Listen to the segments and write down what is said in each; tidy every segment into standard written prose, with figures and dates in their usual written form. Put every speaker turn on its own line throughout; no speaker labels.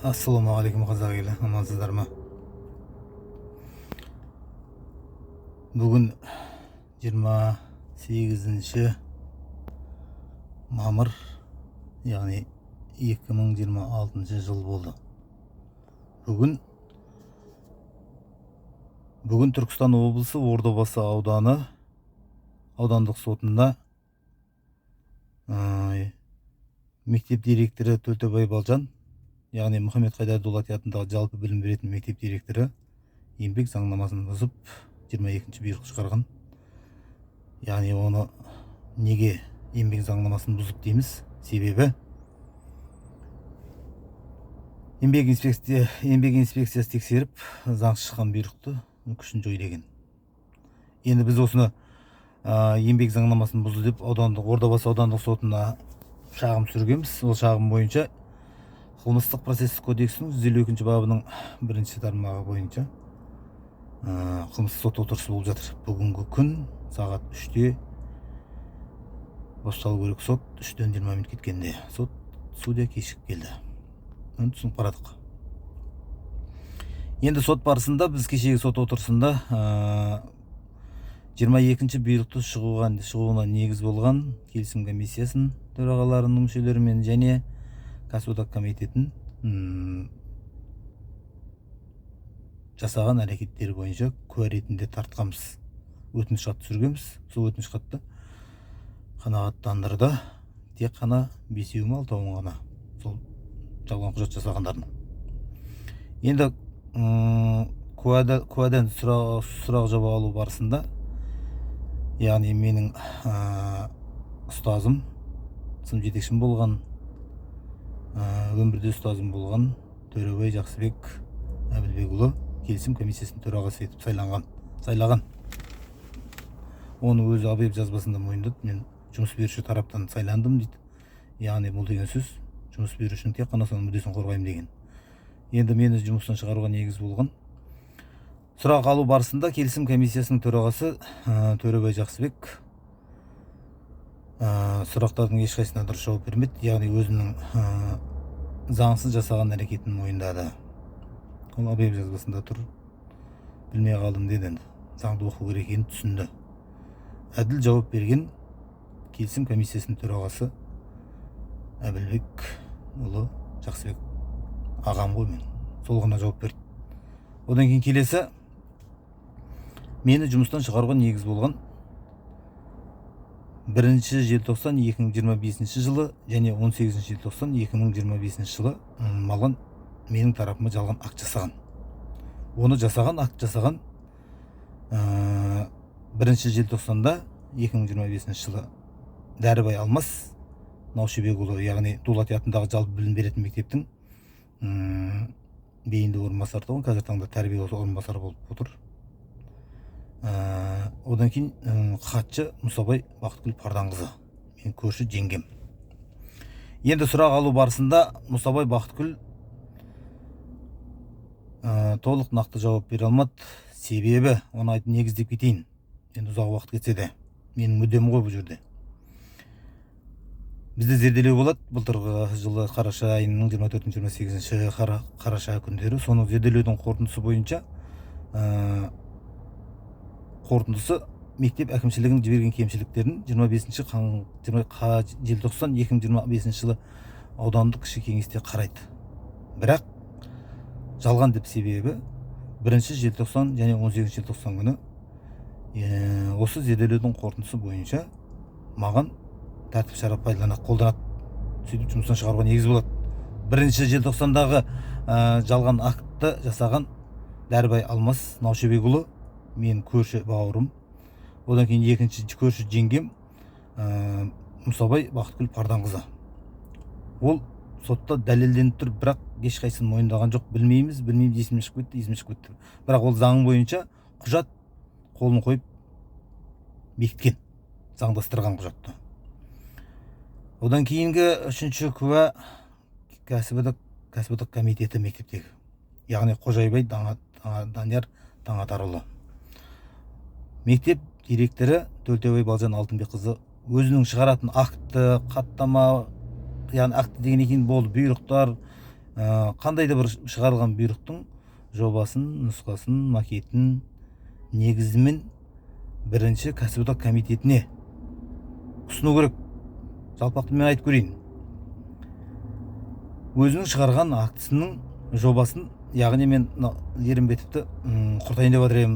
Ассалаумағалейкум қазақ елі, амансыздар ма? Бүгін 28 мамыр, яғни 2026 жыл болды. Бүгін Түркістан облысы Ордабасы аудандық сотында мектеп директоры Төлтебай Балжан, яғни Мұхаммед Хайдар Дулати атындағы жалпы білім беретін мектеп директоры еңбек заңнамасын бұзып 22-ші бұйрық шығарған. Яғни оны неге еңбек заңнамасын бұзып дейміз? Себебі еңбек инспекциясы тексеріп заңсыз шыққан бұйрықты күшін жой деген. Енді біз осыны еңбек заңнамасын бұзды деп Ордабасы аудандық сотына шағым түсіргенбіз. Ол шағым бойынша Қылмыстық процестік кодексінің 152 бабының 1-ші тармағы бойынша қылмыстық сот отырысы болып жатыр. Бүгінгі күн сағат 3-те басталу керек. Сот 3-тен 20 минут кеткенде судья кешігіп келді. Оны түсініп қарадық. Енді сот барысында біз кешегі сот отырысында 22-ші бұйрықты шығуына негіз болған келісім комиссиясының төрағаларының мүшелерімен және Кәсіподақ комитетін жасаған әрекеттері бойынша куә ретінде тартқанбыз. Өтініш хат түсіргенбіз. Сол өтініш хатты қанағаттандырды. Тек қана 5-6 ғана сол жалған құжат жасағандарын. Енді куәден сұрақ жауап алу барысында, яғни менің ұстазым, сынып жетекшім болған, өмірде ұстазым болған Төребай Жақсыбек Әбілбекұлы келісім комиссиясының төрағасы етіп сайлаған. Оны өзі абай жазбасында мойындады. Мен жұмыс беруші тараптан сайландым дейді. Яғни бұл деген сөз жұмыс берушінің тек қана соның мүддесін қорғаймын деген. Енді мені жұмыстан шығаруға негіз болған. Сұрақ алу барысында келісім комиссиясының төрағасы Төребай Жақсыбек сұрақтардың ешқайсысына дұрыс жауап бермеді. Яғни өзінің заңсыз жасаған әрекетін мойындады. Ол абай жазбасында тұр. Білмей қалдым деді. Заңды оқу керек екенін түсінді. Әділ жауап берген келісім комиссиясының төрағасы Әбілбек ұлы Жақсыбек ағам ғой, мен сол ғана жауап берді. Одан кейін келесі мені жұмыстан шығаруға негіз болған 1-ші желтоқсан 2025 жылы және 18-ші желтоқсан 2025 жылы маған менің тарапыма жалған акт жасаған. Оны акт жасаған 1-ші желтоқсанда 2025 жылы Дәрібай Алмас Наушебекұлы, яғни Дулати атындағы жалпы білім беретін мектептің бейінді орынбасары, қазір таңда тәрбие орынбасары болып отыр. Одан кейін хатшы Мұсабай Бақытгүл Парданқызы, мен көрші жеңгем. Енді сұрақ алу барысында Мұсабай Бақытгүл толық нақты жауап бере алмады. Себебі оны айтып негіздеп кетейін. Енді ұзақ уақыт кетсе де менің мүддем ғой бұл жерде. Бізде зерделеу болады былтырғы жылы қараша айының 24-28 қараша күндері. Соның зерделеудің қорытындысы бойынша мектеп әкімшілігінің жіберген кемшіліктерін 25-ші желтоқсан 2025 жылы аудандық кіші кеңесте қарайды. Бірақ жалған деп себебі 1-ші желтоқсан және 18-ші желтоқсан күні осы зерделеудің қорытындысы бойынша маған тәртіп шара қолданады. Сөйтіп жұмыстан шығаруға негіз болады. 1-ші желтоқсандағы жалған актты жасаған Дәрібай Алмас Наушебекұлы, мен көрші бауырым. Одан кейін екінші көрші жеңгем Мұсабай Бақытгүл Парданқызы. Ол сотта дәлелденіп тұр, бірақ ешқайсысын мойындаған жоқ. Білмейміз, есіме шығып кетті. Бірақ ол заң бойынша құжат қолын қойып бекіткен, заңдастырған құжатты. Одан кейінгі үшінші куә Кәсіподақ комитеті мектептегі, яғни Қожайбай Данияр Таңатарұлы. Мектеп директоры Төлтебай Балжан Алтынбекқызы өзінің шығаратын акты, хаттама, яғни акты деген екен болды, бұйрықтар, қандай да бір шығарылған бұйрықтың жобасын, нұсқасын, макетін негізімен бірінші кәсіподақ комитетіне ұсыну керек. Жалпақты мен айтып көрейін. Өзінің шығарған актісінің жобасын, яғни мен Ерімбетовті құртайын деп жатыр едім,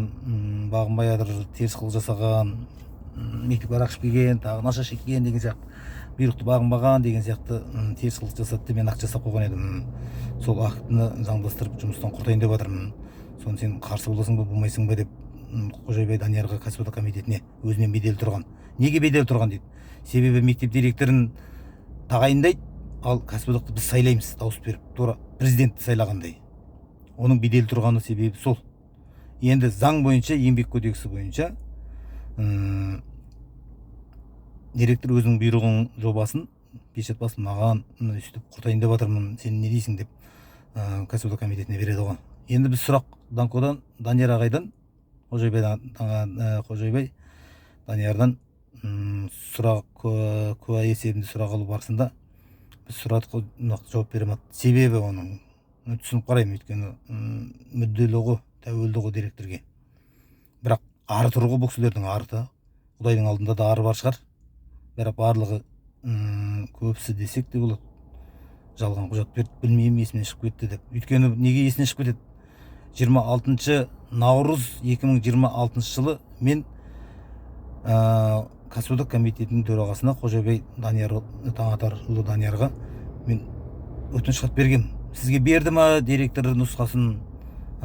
бағынбай жатыр, теріс қылық жасаған, мектепке арақ ішіп келген, тағы наша шеккен деген сияқты, бұйрықты бағынбаған деген сияқты теріс қылық жасады деп мен акт жасап қойған едім. Сол актіні заңдастырып жұмыстан құртайын деп жатырмын. Соны сен қарсы боласың ба, болмайсың ба деп Қожайбай Даниярға кәсіподақ комитетіне өзінен беделі тұрған. Неге беделі тұрған дейді? Себебі мектеп директорын тағайындайды, ал кәсіподақты біз сайлаймыз, дауыс беріп, тура президентті сайлағандай. Оның беделі тұрғаны себебі сол. Енді заң бойынша, еңбек кодексі бойынша директор өзінің бұйрығын жобасын печат басып маған өстіп құртайын деп жатырмын, сен не дейсің деп кәсіподақ комитетіне береді ғой. Енді біз сұрақ Данкодан, Данияр ағайдан, Қожайбай Даниярдан сұрақ куә есебінде сұрақ алу барысында біз сұрадық, нақты жауап бере алмады. Себебі оның түсініп қараймын, өйткені мүдделі ғой, тәуелді ғой директорге. Бірақ ары тұр ғой, бұл кісілердің арты, Құдайдың алдында да ары бар шығар. Бірақ барлығы көбісі десек те болады, жалған құжат берді, білмеймін, есімнен шығып кетті деп. Өйткені неге есінен шығып кетеді? 26 наурыз 2026 жылы мен кәсіподақ комитетінің төрағасына Қожайбай Таңатарұлы Даниярға мен өтініш хат бергем. Сізге берді ма директор нұсқасын?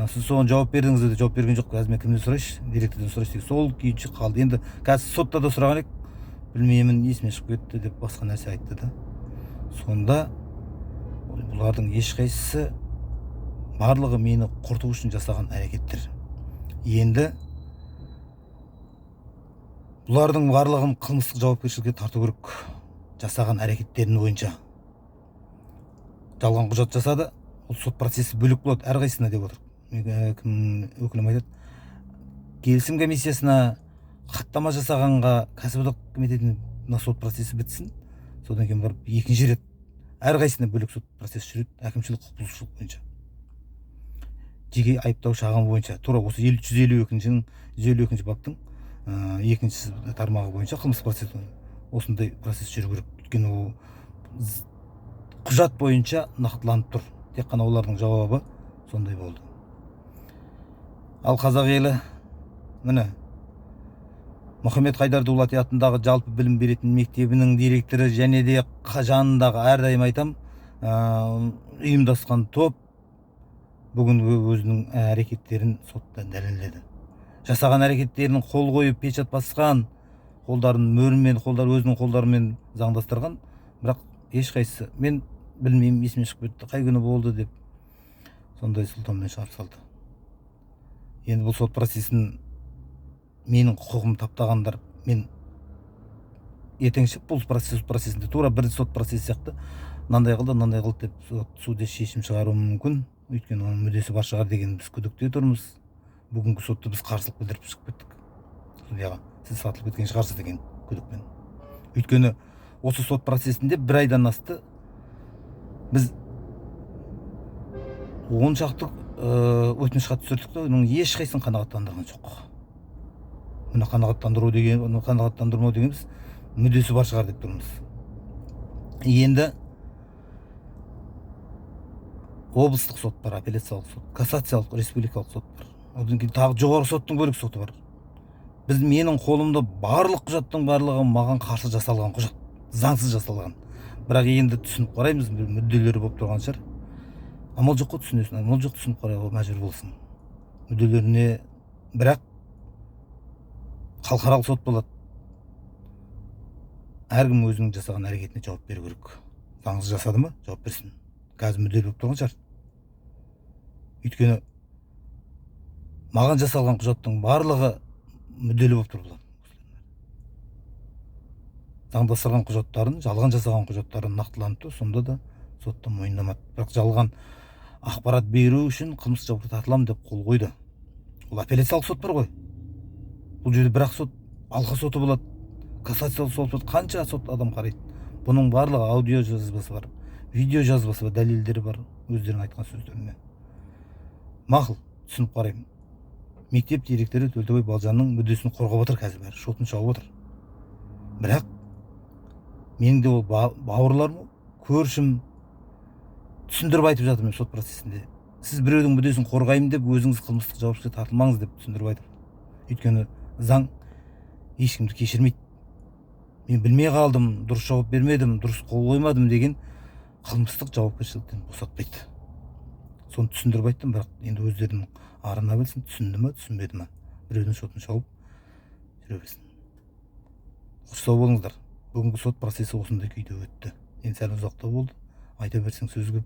Сіз соған жауап бердіңіз деді. Жауап берген жоқ. Қазір мен кімден сұрайшы? Директордан сұрайшы деп. Сол күйінше қалды. Енді қазір сотта да сұраған едік, білмеймін, есіме шығып кетті деп басқа нәрсе айтты да. Сонда бұлардың ешқайсысы барлығы мені құрту үшін жасаған әрекеттер. Енді бұлардың барлығын қылмыстық жауапкершілікке тарту керек. Жасаған әрекеттерінің бойынша. Жалған құжат жасады, ол сот процесі бөлек болады әрқайсысына деп отыр. Кім өкілім айтады, келісім комиссиясына хаттама жасағанға кәсіподақ комитетінің сот процесі бітсін, содан кейін барып екінші рет әрқайсысына бөлек сот процесі жүреді, әкімшілік құқық бұзушылық бойынша. Жеке айыптау шағым бойынша, тура осы 152 баптың екінші тармағы бойынша қылмыс процесі осындай процесс жүру керек. Өйткені ол құжат бойынша нақтыланып тұр. Тек қана олардың жауабы сондай болды. Ал қазақ елі, міне, Мұхаммед Хайдар Дулати атындағы жалпы білім беретін мектебінің директоры және де жанындағы, әрдайым айтам, ұйымдасқан топ бүгінгі өзінің әрекеттерін сотта дәлелдеді. Жасаған әрекеттерінің қол қойып печат басқан, қолдарын мөрмен, өзінің қолдарымен заңдастырған, бірақ ешқайсысы мен білмеймін, есіме шығып кетті, қай күні болды деп сондай сылтаумен шығарып салды. Енді бұл сот процесін менің құқығым таптағандар, мен ертеңші бұл процесінде тура бір сот процесі сияқты мынандай қылды деп судья шешім шығаруы мүмкін. Өйткені оның мүддесі бар шығар деген біз күдікте тұрмыз. Бүгінгі сотты біз қарсылық білдіріп шығып кеттік. Судьяға сіз сатылып кеткен шығарсыз деген күдікпен. Өйткені осы сот процесінде бір айдан асты біз 10 шақты өтініш хат түсірдік та, оның ешқайсысын қанағаттандырған жоқ. Мына қанағаттандырмау дегеніміз мүддесі бар шығар деп тұрмыз. Енді облыстық сот бар, апелляциялық сот, кассациялық, республикалық сот бар. Одан кейін тағы жоғары соттың бөлек соты бар. Менің қолымда барлық құжаттың барлығы маған қарсы жасалған құжат, заңсыз жасалған. Бірақ енді түсініп қараймыз, мүдделері болып тұрған шығар. Амал жоқ қой, түсінесің, амал жоқ, түсініп қарауға мәжбүр болсын. Мүдделеріне, бірақ халықаралық сот болады. Әркім өзінің жасаған әрекетіне жауап беру керек. Заңсыз жасады ма, жауап берсін. Қазір мүдделі болып тұрған шығар. Өйткені маған жасалған құжаттың барлығы мүдделі болып тұр. Заңдастырған құжаттарын, жалған жасаған құжаттарын нақтыланды, сонда да сотта мойындамады. Бірақ жалған ақпарат беру үшін қылмыстық жауапқа тартыламын деп қол қойды. Ол апелляциялық сот бар ғой. Бұл жерде бірақ сот, алқа соты болады, кассациялық сот, қанша сот адам қарайды. Бұның барлығы аудио жазбасы бар, видео жазбасы бар, дәлелдері бар өздерінің айтқан сөздеріне. Мақұл, түсініп қараймын. Мектеп директоры Төлтебай Балжанның мүддесін қорғап отыр, қазір бәрі шотын шауып отыр. Бірақ менің де ол бауырларым, көршім түсіндіріп айтып жатыр мен сот процесінде. Сіз біреудің мүддесін қорғаймын деп өзіңіз қылмыстық жауапкершілікке тартылмаңыз деп түсіндіріп айтып. Өйткені заң ешкімді кешірмейді. Мен білмей қалдым, дұрыс жауап бермедім, дұрыс қол қоймадым деген қылмыстық жауапкершіліктен босатпайды. Соны түсіндіріп айттым, бірақ енді өздерінің арына білсін, түсінді ме, түсінбеді ме. Біреудің шотын шауып жүре берсін. Құттықтау болыңыздар. Бүгінгі сот процесі осындай күйде өтті. Енді сәл ұзақтау болды. Айта берсең сөз көп.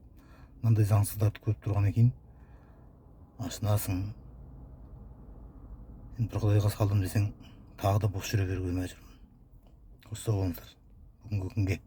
Мынандай заңсыздарды көріп тұрғаннан кейін ашынасың. Енді бір құдайға салдым десең, тағы да бос жүре беруге мәжбүрмін. Құттықтау болыңыздар бүгінгі күнге.